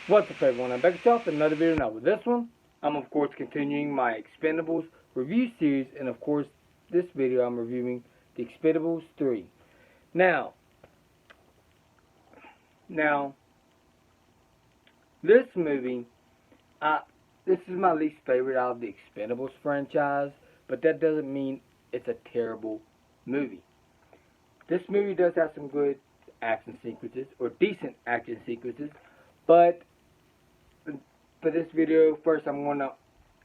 What's up everyone, I'm back with y'all with another video. Now with this one, I'm of course continuing my Expendables review series, and of course this video I'm reviewing the Expendables 3. Now, this movie, this is my least favorite out of the Expendables franchise, but that doesn't mean it's a terrible movie. This movie does have some good action sequences, or decent action sequences, but for this video, first I'm going to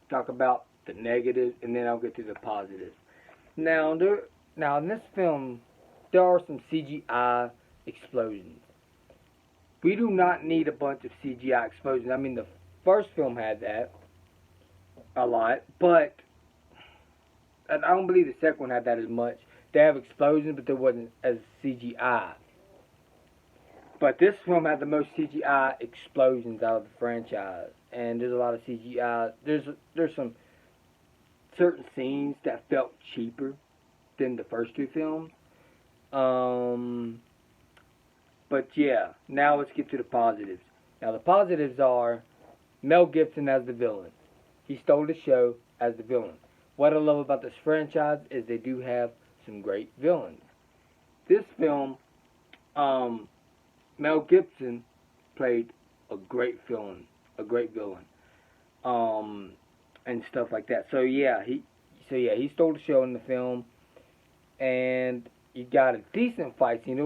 talk about the negatives, and then I'll get to the positives. Now in this film, there are some CGI explosions. We do not need a bunch of CGI explosions. I mean, the first film had that a lot, but I don't believe the second one had that as much. They have explosions, but there wasn't as CGI. But this film had the most CGI explosions out of the franchise, and there's a lot of CGI. There's some certain scenes that felt cheaper than the first two films. But yeah, now let's get to the positives. Now the positives are Mel Gibson as the villain. He stole the show as the villain. What I love about this franchise is they do have some great villains. This film, Mel Gibson played a great villain, and stuff like that. So yeah, he stole the show in the film, and you got a decent fight scene. It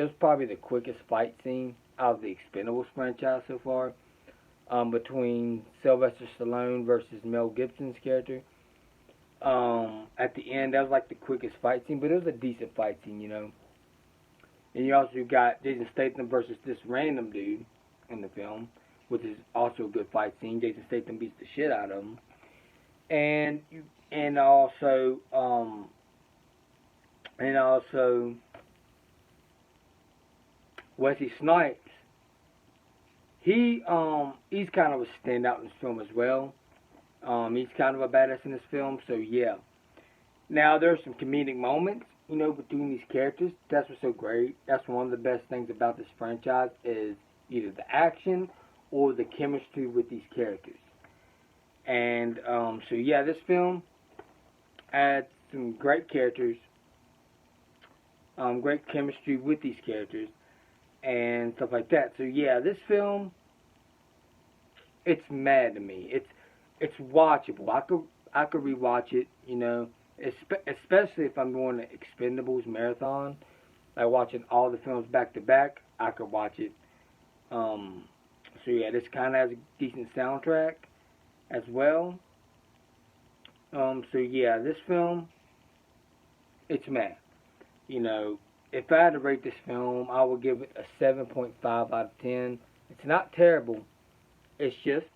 was probably the quickest fight scene out of the Expendables franchise so far, between Sylvester Stallone versus Mel Gibson's character. At the end, that was like the quickest fight scene, but it was a decent fight scene, you know. And you also got Jason Statham versus this random dude in the film, which is also a good fight scene. Jason Statham beats the shit out of him. And also Wesley Snipes. He's kind of a standout in this film as well. He's kind of a badass in this film, so yeah. Now there's some comedic moments, you know, between these characters. That's what's so great. That's one of the best things about this franchise, is either the action or the chemistry with these characters. And so yeah, this film had some great characters, great chemistry with these characters, and stuff like that. So yeah, this film, it's mad to me. It's watchable. I could rewatch it, you know. Especially if I'm doing an Expendables marathon, like watching all the films back to back, I could watch it. So yeah, this kind of has a decent soundtrack as well. So yeah, this film, it's mad. You know, if I had to rate this film, I would give it a 7.5 out of 10. It's not terrible. It's just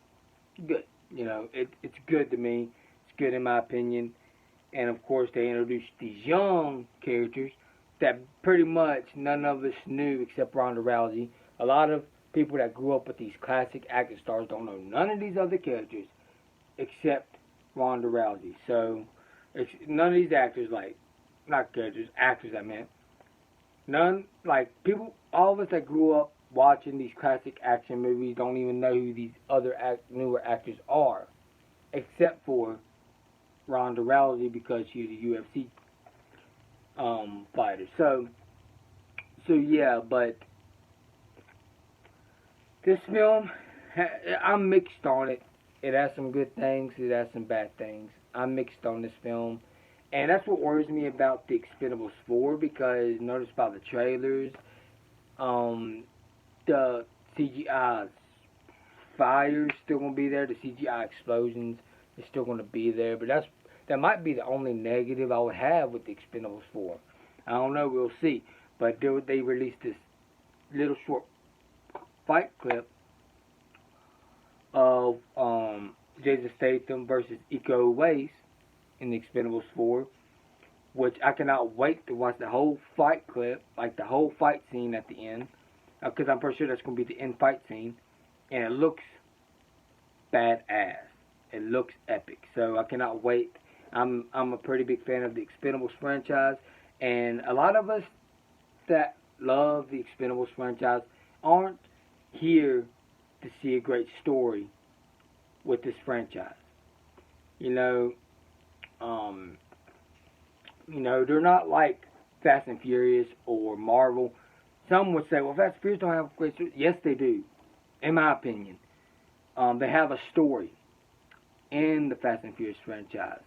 good. You know, it's good to me. It's good in my opinion. And of course, they introduced these young characters that pretty much none of us knew except Ronda Rousey. A lot of people that grew up with these classic action stars don't know none of these other characters except Ronda Rousey. So, none of these actors, like, not characters, actors I meant. None, like, people, all of us that grew up watching these classic action movies don't even know who these other newer actors are, except for Ronda Rousey, because she's a UFC fighter. So yeah, but this film, I'm mixed on it. It has some good things, it has some bad things. I'm mixed on this film, and that's what worries me about the Expendables 4, because notice by the trailers, the CGI fire is still going to be there, the CGI explosions is still going to be there, but that might be the only negative I would have with the Expendables 4. I don't know, we'll see. But they released this little short fight clip of Jason Statham versus Iko Uwais in the Expendables 4, which I cannot wait to watch the whole fight clip, like the whole fight scene at the end, because I'm pretty sure that's going to be the end fight scene, and it looks badass. It looks epic, so I cannot wait. I'm a pretty big fan of the Expendables franchise, and a lot of us that love the Expendables franchise aren't here to see a great story with this franchise. You know, um, they're not like Fast and Furious or Marvel. Some would say, well, Fast and Furious don't have a great story. Yes, they do, in my opinion. They have a story in the Fast and Furious franchise.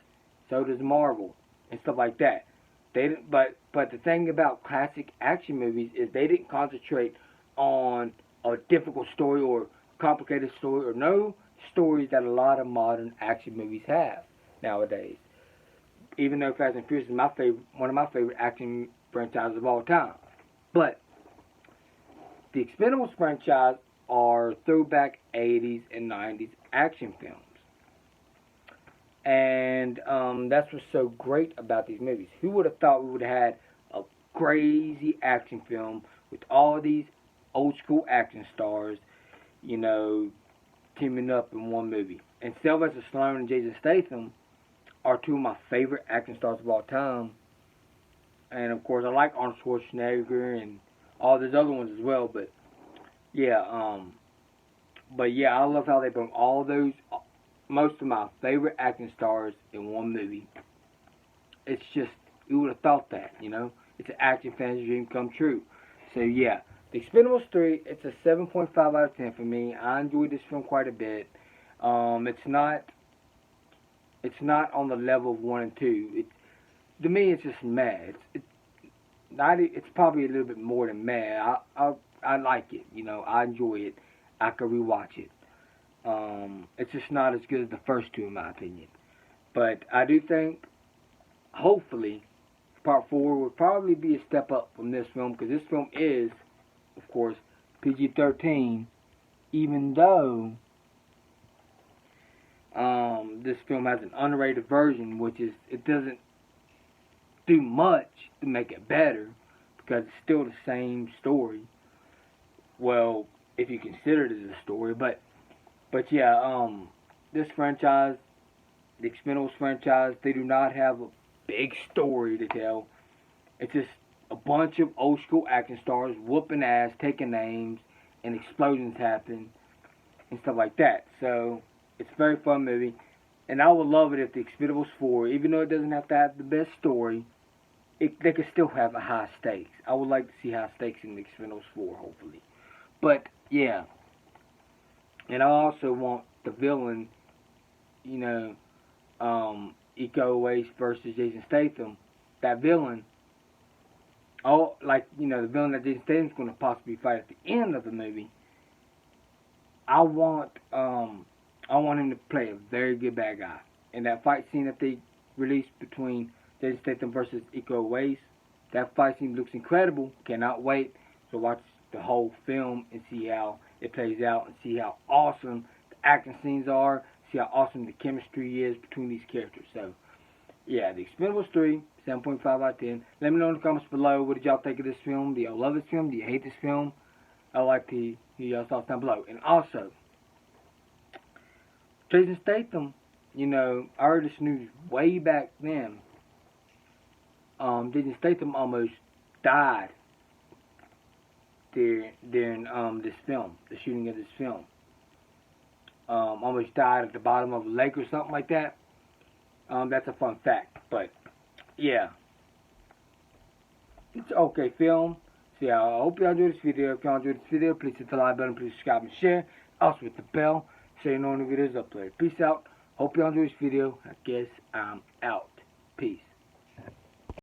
So does Marvel and stuff like that. They didn't, but the thing about classic action movies is they didn't concentrate on a difficult story or complicated story or no stories that a lot of modern action movies have nowadays. Even though Fast and Furious is one of my favorite action franchises of all time, but the Expendables franchise are throwback 80s and 90s action films. And that's what's so great about these movies. Who would have thought we would have had a crazy action film with all these old school action stars, teaming up in one movie? And Sylvester Stallone and Jason Statham are two of my favorite action stars of all time. And of course, I like Arnold Schwarzenegger and all those other ones as well. But yeah, I love how they bring all those, most of my favorite acting stars in one movie. It's just, you would have thought that, It's an action fan's dream come true. So yeah, The Expendables 3, it's a 7.5 out of 10 for me. I enjoyed this film quite a bit. It's not on the level of 1 and 2. To me, it's just meh. It's probably a little bit more than meh. I like it, I enjoy it. I could rewatch it. It's just not as good as the first two, in my opinion. But I do think, hopefully, Part 4 will probably be a step up from this film, because this film is, of course, PG-13, even though this film has an unrated version, which is, it doesn't do much to make it better, because it's still the same story. Well, if you consider it as a story, but yeah, this franchise, the Expendables franchise, they do not have a big story to tell. It's just a bunch of old school action stars whooping ass, taking names, and explosions happen and stuff like that. So it's a very fun movie, and I would love it if the Expendables 4, even though it doesn't have to have the best story, they could still have a high stakes. I would like to see high stakes in the Expendables 4, hopefully. But yeah, and I also want the villain, Iko Uwais versus Jason Statham. That villain, the villain that Jason Statham's going to possibly fight at the end of the movie. I want him to play a very good bad guy. And that fight scene that they released between Jason Statham versus Iko Uwais, that fight scene looks incredible. Cannot wait to watch the whole film and see how it plays out and see how awesome the action scenes are, see how awesome the chemistry is between these characters. So, yeah, The Expendables 3, 7.5 out of 10. Let me know in the comments below, what did y'all think of this film? Do y'all love this film? Do you hate this film? I'd like to hear y'all's thoughts down below. And also, Jason Statham, I heard this news way back then. Jason Statham almost died during this film, the shooting of this film. Almost died at the bottom of a lake or something like that. That's a fun fact, but yeah, it's an okay film. So yeah, I hope y'all enjoyed this video. If y'all enjoyed this video, please hit the like button, please subscribe and share. Also hit the bell so you know when the videos uploaded. Peace out. Hope y'all enjoyed this video. I guess I'm out.